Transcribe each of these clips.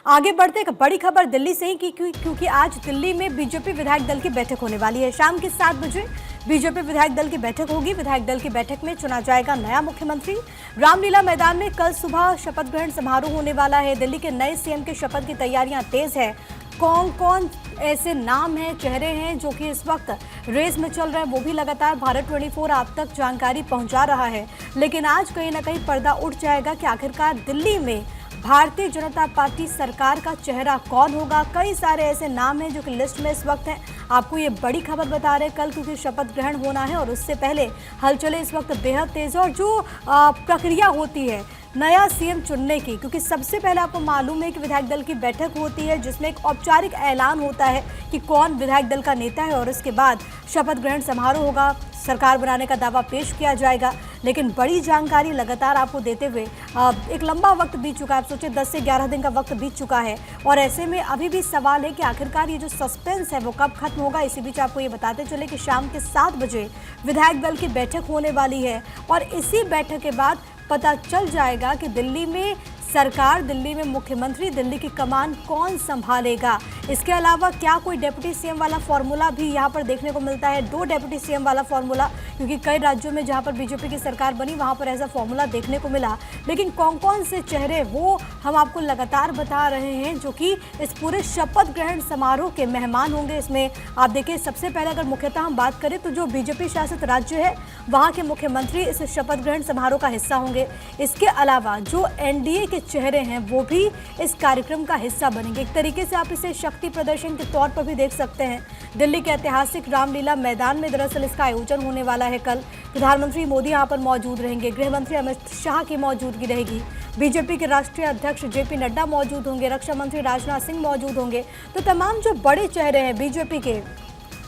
आगे बढ़ते एक बड़ी खबर दिल्ली से ही क्योंकि आज दिल्ली में बीजेपी विधायक दल की बैठक होने वाली है। शाम के 7 बजे बीजेपी विधायक दल की बैठक होगी। विधायक दल की बैठक में चुना जाएगा नया मुख्यमंत्री। रामलीला मैदान में कल सुबह शपथ ग्रहण समारोह होने वाला है। दिल्ली के नए सीएम के शपथ की तैयारियां तेज है। कौन कौन ऐसे नाम हैं, चेहरे हैं जो कि इस वक्त रेस में चल रहे हैं, वो भी लगातार भारत 24 आप तक जानकारी पहुंचा रहा है। लेकिन आज कहीं ना कहीं पर्दा उठ जाएगा कि आखिरकार दिल्ली में भारतीय जनता पार्टी सरकार का चेहरा कौन होगा। कई सारे ऐसे नाम हैं जो कि लिस्ट में इस वक्त हैं। आपको ये बड़ी खबर बता रहे हैं कल, क्योंकि शपथ ग्रहण होना है और उससे पहले हलचलें इस वक्त बेहद तेज है। और जो प्रक्रिया होती है नया सीएम चुनने की, क्योंकि सबसे पहले आपको मालूम है कि विधायक दल की बैठक होती है जिसमें एक औपचारिक ऐलान होता है कि कौन विधायक दल का नेता है और उसके बाद शपथ ग्रहण समारोह होगा, सरकार बनाने का दावा पेश किया जाएगा। लेकिन बड़ी जानकारी लगातार आपको देते हुए एक लंबा वक्त बीत चुका है। आप सोचिए 10 से 11 दिन का वक्त बीत चुका है और ऐसे में अभी भी सवाल है कि आखिरकार ये जो सस्पेंस है वो कब खत्म होगा। इसी बीच आपको ये बताते चले कि शाम के 7 बजे विधायक दल की बैठक होने वाली है और इसी बैठक के बाद पता चल जाएगा कि दिल्ली में सरकार, दिल्ली में मुख्यमंत्री, दिल्ली की कमान कौन संभालेगा। इसके अलावा क्या कोई डेप्यूटी सीएम वाला फॉर्मूला भी यहाँ पर देखने को मिलता है, 2 डेप्यूटी सीएम वाला फॉर्मूला, क्योंकि कई राज्यों में जहाँ पर बीजेपी की सरकार बनी वहाँ पर ऐसा फॉर्मूला देखने को मिला। लेकिन कौन कौन से चेहरे वो हम आपको लगातार बता रहे हैं जो कि इस पूरे शपथ ग्रहण समारोह के मेहमान होंगे। इसमें आप देखिए, सबसे पहले अगर मुख्यतः हम बात करें तो जो बीजेपी शासित राज्य है वहाँ के मुख्यमंत्री इस शपथ ग्रहण समारोह का हिस्सा होंगे। इसके अलावा जो एनडीए के चेहरे हैं वो भी इस कार्यक्रम का हिस्सा बनेंगे। एक तरीके से आप इसे शक्ति प्रदर्शन के तौर पर भी देख सकते हैं। दिल्ली के ऐतिहासिक रामलीला मैदान में दरअसल इसका आयोजन होने वाला है। कल प्रधानमंत्री मोदी यहां पर मौजूद रहेंगे, गृह मंत्री अमित शाह की मौजूदगी रहेगी, बीजेपी के राष्ट्रीय अध्यक्ष जेपी नड्डा मौजूद होंगे, रक्षा मंत्री राजनाथ सिंह मौजूद होंगे। तो तमाम जो बड़े चेहरे हैं, बीजेपी के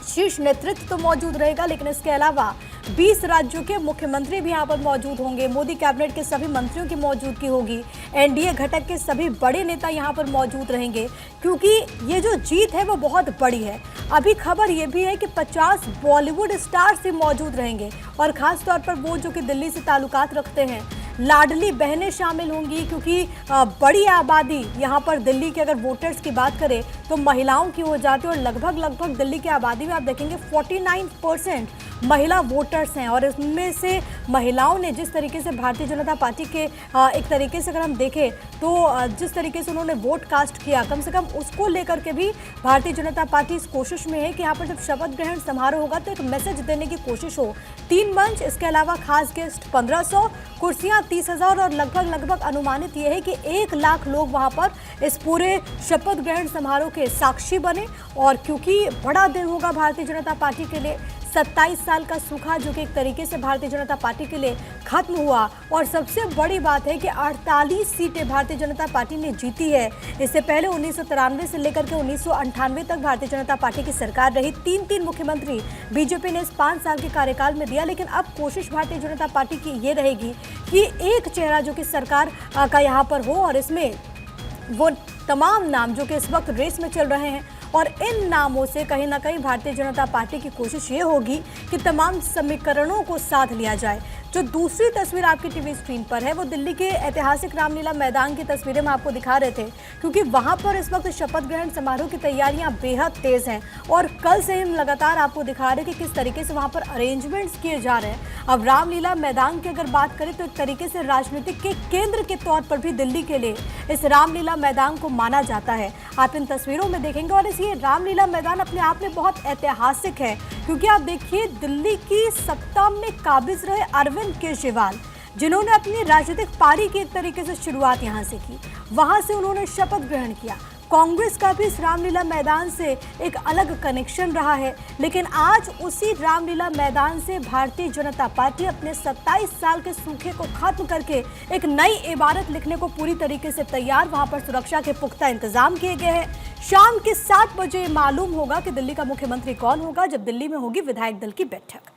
शीर्ष नेतृत्व तो मौजूद रहेगा, लेकिन इसके अलावा 20 राज्यों के मुख्यमंत्री भी यहाँ पर मौजूद होंगे। मोदी कैबिनेट के सभी मंत्रियों की मौजूदगी होगी। एनडीए घटक के सभी बड़े नेता यहाँ पर मौजूद रहेंगे, क्योंकि ये जो जीत है वो बहुत बड़ी है। अभी खबर ये भी है कि 50 बॉलीवुड स्टार्स भी मौजूद रहेंगे और ख़ास तौर पर वो जो कि दिल्ली से ताल्लुकात रखते हैं। लाडली बहनें शामिल होंगी, क्योंकि बड़ी आबादी यहाँ पर दिल्ली के अगर वोटर्स की बात करें तो महिलाओं की हो जाती है और लगभग दिल्ली की आबादी में आप देखेंगे 49% महिला वोटर्स हैं। और इसमें से महिलाओं ने जिस तरीके से भारतीय जनता पार्टी के एक तरीके से अगर हम देखें तो जिस तरीके से उन्होंने वोट कास्ट किया, कम से कम उसको लेकर के भी भारतीय जनता पार्टी इस कोशिश में है कि यहाँ पर जब शपथ ग्रहण समारोह होगा तो एक मैसेज देने की कोशिश हो। 3 मंच, इसके अलावा खास गेस्ट 1500, कुर्सियाँ 30,000 और लगभग अनुमानित ये है कि 1 लाख लोग वहाँ पर इस पूरे शपथ ग्रहण समारोह के साक्षी बने। और क्योंकि बड़ा दिन होगा भारतीय जनता पार्टी के लिए, 27 साल का सूखा जो कि एक तरीके से भारतीय जनता पार्टी के लिए खत्म हुआ और सबसे बड़ी बात है कि 48 सीटें भारतीय जनता पार्टी ने जीती है। इससे पहले 1993 से लेकर के 1998 तक भारतीय जनता पार्टी की सरकार रही। 3 मुख्यमंत्री बीजेपी ने इस 5 साल के कार्यकाल में दिया। लेकिन अब कोशिश भारतीय जनता पार्टी की ये रहेगी कि एक चेहरा जो कि सरकार का यहाँ पर हो और इसमें वो तमाम नाम जो कि इस वक्त रेस में चल रहे हैं और इन नामों से कहीं ना कहीं भारतीय जनता पार्टी की कोशिश ये होगी कि तमाम समीकरणों को साथ लिया जाए। जो दूसरी तस्वीर आपकी टीवी स्क्रीन पर है वो दिल्ली के ऐतिहासिक रामलीला मैदान की तस्वीरें हम आपको दिखा रहे थे, क्योंकि वहां पर इस वक्त शपथ ग्रहण समारोह की तैयारियां बेहद तेज हैं और कल से हम लगातार आपको दिखा रहे हैं कि किस तरीके से वहां पर अरेंजमेंट्स किए जा रहे हैं। अब रामलीला मैदान की अगर बात करें तो एक तरीके से राजनीतिक के केंद्र के तौर पर भी दिल्ली के लिए इस रामलीला मैदान को माना जाता है। आप इन तस्वीरों में देखेंगे और ये रामलीला मैदान अपने आप में बहुत ऐतिहासिक है, क्योंकि आप देखिए दिल्ली की सत्ता में काबिज रहे अरविंद केजरीवाल, जिन्होंने अपनी राजनीतिक पारी की एक तरीके से शुरुआत यहां से की, वहां से उन्होंने शपथ ग्रहण किया। कांग्रेस का भी इस रामलीला मैदान से एक अलग कनेक्शन रहा है, लेकिन आज उसी रामलीला मैदान से भारतीय जनता पार्टी अपने 27 साल के सूखे को खत्म करके एक नई इबारत लिखने को पूरी तरीके से तैयार। वहां पर सुरक्षा के पुख्ता इंतजाम किए गए हैं। शाम के 7 बजे मालूम होगा कि दिल्ली का मुख्यमंत्री कौन होगा, जब दिल्ली में होगी विधायक दल की बैठक।